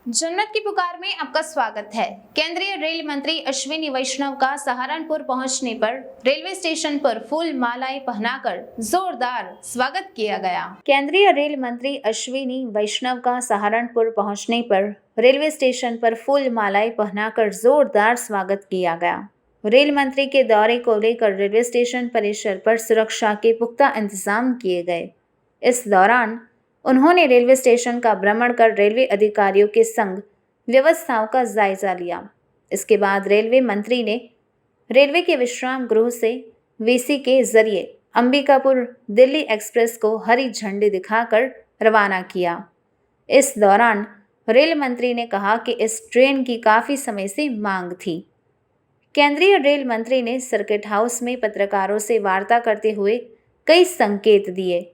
जन्नत की पुकार में आपका स्वागत है। केंद्रीय रेल मंत्री अश्विनी वैष्णव का सहारनपुर पहुंचने पर रेलवे स्टेशन पर फूल मालाएं पहनाकर जोरदार स्वागत किया गया। केंद्रीय रेल मंत्री अश्विनी वैष्णव का सहारनपुर पहुंचने पर रेलवे स्टेशन पर फूल मालाएं पहनाकर जोरदार स्वागत किया गया। रेल मंत्री के दौरे को लेकर रेलवे स्टेशन परिसर पर सुरक्षा के पुख्ता इंतजाम किए गए। इस दौरान उन्होंने रेलवे स्टेशन का भ्रमण कर रेलवे अधिकारियों के संग व्यवस्थाओं का जायजा लिया। इसके बाद रेलवे मंत्री ने रेलवे के विश्राम गृह से वीसी के जरिए अंबिकापुर दिल्ली एक्सप्रेस को हरी झंडी दिखाकर रवाना किया। इस दौरान रेल मंत्री ने कहा कि इस ट्रेन की काफ़ी समय से मांग थी। केंद्रीय रेल मंत्री ने सर्किट हाउस में पत्रकारों से वार्ता करते हुए कई संकेत दिए।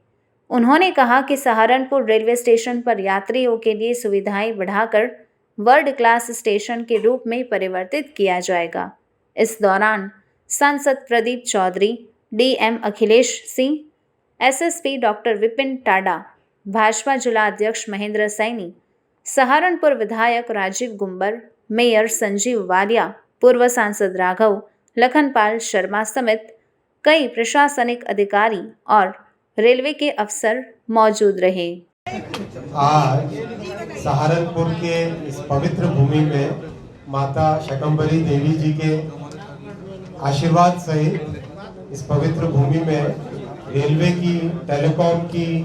उन्होंने कहा कि सहारनपुर रेलवे स्टेशन पर यात्रियों के लिए सुविधाएं बढ़ाकर वर्ल्ड क्लास स्टेशन के रूप में परिवर्तित किया जाएगा। इस दौरान सांसद Pradeep Chaudhary, DM Akhilesh Singh, SSP doctor Vipin Tada, Bhajpa जिला अध्यक्ष महेंद्र सैनी, सहारनपुर विधायक राजीव गुंबर, मेयर संजीव वालिया, पूर्व सांसद राघव लखनपाल शर्मा समेत कई प्रशासनिक अधिकारी और रेलवे के अफसर मौजूद रहे। आज सहारनपुर के इस पवित्र भूमि में माता शकंबरी देवी जी के आशीर्वाद सहित इस पवित्र भूमि में रेलवे की, टेलीकॉम की,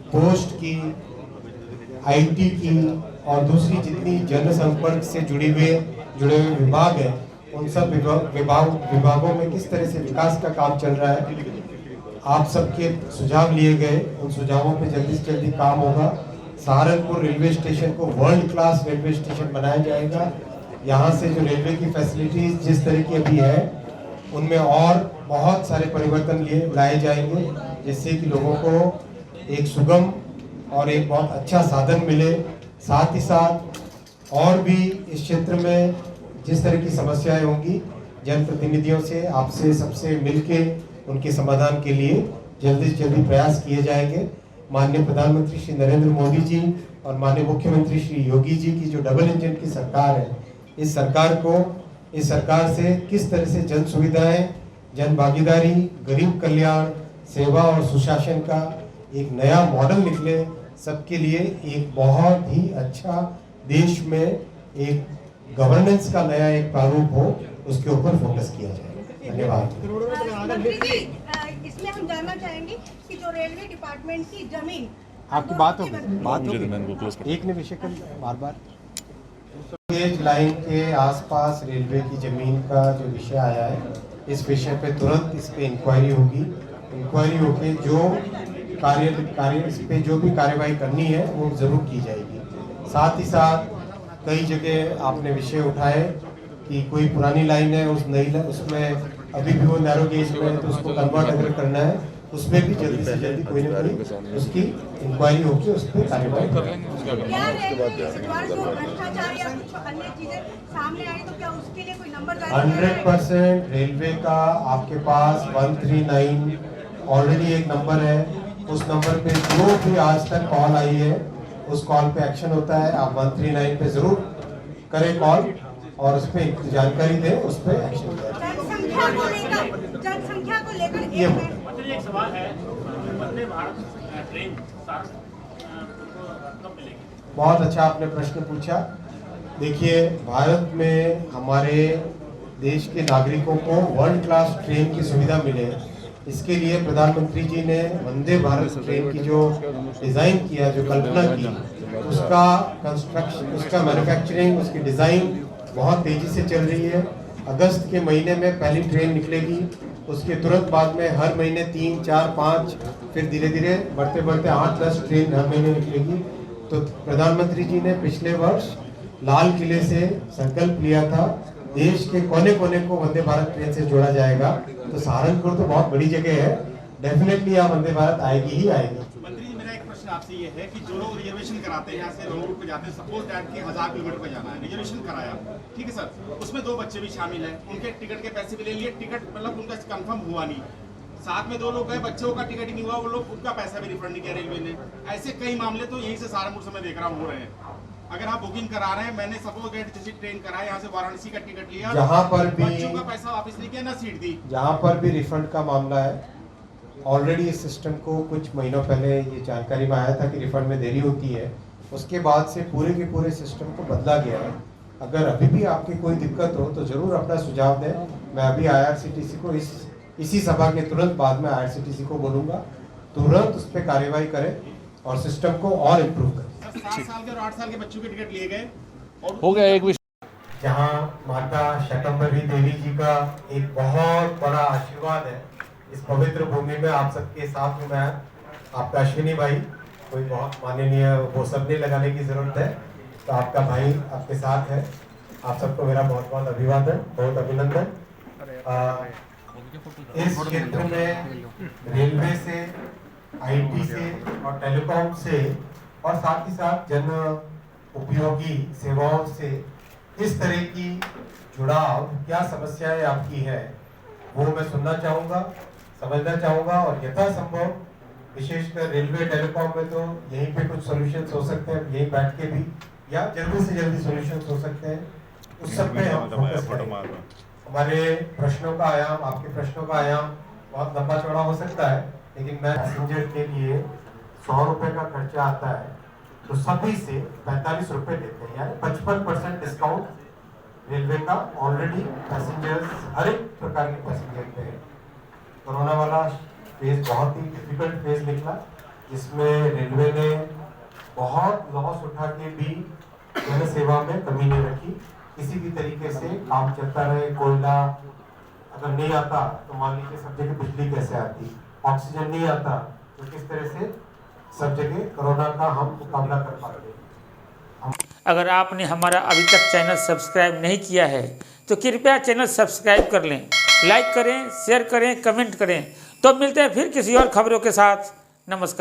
पोस्ट की, आईटी की और दूसरी जितनी जनसंपर्क से जुड़े हुए विभाग हैं, उन सब विभागों में किस तरह से विकास का काम चल रहा है, आप सबके सुझाव लिए गए। उन सुझावों पे जल्दी से जल्दी काम होगा। सहारनपुर रेलवे स्टेशन को वर्ल्ड क्लास रेलवे स्टेशन बनाया जाएगा। यहाँ से जो रेलवे की फैसिलिटीज जिस तरह की अभी है, उनमें और बहुत सारे परिवर्तन लाए जाएंगे, जिससे कि लोगों को एक सुगम और एक बहुत अच्छा साधन मिले। साथ ही साथ और भी इस क्षेत्र में जिस तरह की समस्याएं होंगी, जनप्रतिनिधियों से, आपसे, सबसे मिलके उनके समाधान के लिए जल्दी से जल्दी प्रयास किए जाएंगे। माननीय प्रधानमंत्री श्री नरेंद्र मोदी जी और माननीय मुख्यमंत्री श्री योगी जी की जो डबल इंजन की सरकार है, इस सरकार से किस तरह से जन सुविधाएं, जन भागीदारी, गरीब कल्याण, सेवा और सुशासन का एक नया मॉडल निकले, सबके लिए एक बहुत ही अच्छा देश में एक गवर्नेंस का नया एक प्रारूप हो, उसके ऊपर फोकस किया जाए। धन्यवाद। इसमें हम जानना चाहेंगे कि जो रेलवे डिपार्टमेंट की जमीन, आपकी बात होगी एक निमिष बार गेज लाइन के आसपास रेलवे की जमीन का जो विषय आया है, इस विषय पे तुरंत इस पे इंक्वायरी होगी। इंक्वायरी होके जो कार्य इस पे जो भी कार्यवाही करनी है वो जरूर की जाएगी। साथ ही साथ कई जगह आपने विषय उठाए कि कोई पुरानी लाइन है, उसमें अभी भी वो नैरो गेज में है, तो उसको कन्वर्ट अगर करना है, उसमें भी जल्दी से जल्दी कोई ना कोई उसकी इंक्वायरी होकर उस पर कार्यवाही कर लेंगे। 100% रेलवे का आपके पास 139 ऑलरेडी एक नंबर है। उस नंबर पे जो भी आज तक कॉल आई है, उस कॉल पे एक्शन होता है। आप 139 पे जरूर करें कॉल और उस पर जानकारी दें, उस पर एक्शन करें। जनसंख्या को लेकर एक सवाल है, वंदे भारत ट्रेन कब मिलेगी? बहुत अच्छा आपने प्रश्न पूछा। देखिए, भारत में हमारे देश के नागरिकों को वर्ल्ड क्लास ट्रेन की सुविधा मिले, इसके लिए प्रधानमंत्री जी ने वंदे भारत ट्रेन की जो डिज़ाइन किया, जो कल्पना की, उसका कंस्ट्रक्शन, उसका मैन्युफैक्चरिंग, उसकी डिज़ाइन बहुत तेज़ी से चल रही है। अगस्त के महीने में पहली ट्रेन निकलेगी, उसके तुरंत बाद में हर महीने 3, 4, 5, फिर धीरे धीरे बढ़ते बढ़ते 8-10 ट्रेन हर महीने निकलेगी। तो प्रधानमंत्री जी ने पिछले वर्ष लाल किले से संकल्प लिया था, देश के कोने कोने को वंदे भारत ट्रेन से जोड़ा जाएगा। तो सहारनपुर तो बहुत बड़ी जगह है, डेफिनेटली यहाँ वंदे भारत आएगी ही आएगी। मंत्री जी, मेरा एक प्रश्न आपसे ये है कि जो लोग रिजर्वेशन कराते हैं, यहाँ से रोड पे जाते हैं, सपोज दैट कि 1000 किलोमीटर पे जाना है, रिजर्वेशन कराया, ठीक है सर, उसमें 2 बच्चे भी शामिल हैं, उनके टिकट के पैसे भी ले लिए, टिकट मतलब उनका कंफर्म हुआ नहीं, साथ में 2 लोग गए, बच्चों का टिकट ही नहीं हुआ, वो लोग उनका पैसा भी रिफंड नहीं किया रेलवे ने। ऐसे कई मामले तो यहीं से सहारनपुर से मैं देख रहा हूँ हो रहे हैं। अगर आप बुकिंग करा रहे हैं, मैंने सपोज डेट जैसे ट्रेन कराया यहाँ से वाराणसी का टिकट लिया, जहाँ पर भी बच्चों का पैसा वापस नहीं किया, ना सीट दी। जहाँ पर भी रिफंड का मामला है, ऑलरेडी इस सिस्टम को कुछ महीनों पहले ये जानकारी में आया था कि रिफंड में देरी होती है। उसके बाद से पूरे के पूरे सिस्टम को बदला गया है। अगर अभी भी आपकी कोई दिक्कत हो तो ज़रूर अपना सुझाव दें। मैं अभी IRCTC को इसी सभा के तुरंत बाद में IRCTC को बोलूँगा, तुरंत उस पर कार्यवाही करें और सिस्टम को और इम्प्रूव करें। 7 साल के और 8 साल के बच्चों के टिकट लिए गए और हो गया एक जहाँ माता शाकंभरी देवी जी का एक बहुत बड़ा आशीर्वाद है, इस पवित्र भूमि में आप सबके साथ में मैं आपका अश्विनी भाई, कोई बहुत माननीय वो सब नहीं लगाने की जरूरत है, तो आपका भाई आपके साथ है। आप सबको मेरा बहुत बहुत अभिवादन, बहुत अभिनंदन। इस क्षेत्र में रेलवे से, IT से और टेलीकॉम से और साथ ही साथ जन उपयोगी सेवाओं से इस तरह की जुड़ाव, क्या समस्याएं आपकी है वो मैं सुनना चाहूँगा, समझना चाहूँगा और यथासंभव विशेषकर रेलवे टेलीकॉम में तो यहीं पे कुछ सॉल्यूशंस हो सकते हैं, यहीं बैठ के भी, या जल्दी से जल्दी सॉल्यूशंस हो सकते हैं, उस सब पे हम फोकस करें। हमारे प्रश्नों का आयाम, आपके प्रश्नों का आयाम बहुत लंबा चौड़ा हो सकता है, लेकिन मैं पैसेंजर के लिए 100 रुपये का खर्चा आता है तो सभी से 45 रुपये लेते हैं, यानी 55% डिस्काउंट रेलवे का ऑलरेडी पैसेंजर्स, हर एक प्रकार के पैसेंजर पे है। कोरोना वाला फेज बहुत ही डिफिकल्ट फेज निकला, जिसमें रेलवे ने बहुत लॉस उठा के भी जन सेवा में कमी नहीं रखी। किसी भी तरीके से काम चलता रहे। कोयला अगर नहीं आता तो मान लीजिए सब जगह बिजली कैसे आती, ऑक्सीजन नहीं आता तो किस तरह से सब जगह कोरोना का हम मुकाबला कर पाते। अगर आपने हमारा अभी तक चैनल सब्सक्राइब नहीं किया है तो कृपया चैनल सब्सक्राइब कर लें, लाइक करें, शेयर करें, कमेंट करें। तो मिलते हैं फिर किसी और खबरों के साथ। नमस्कार।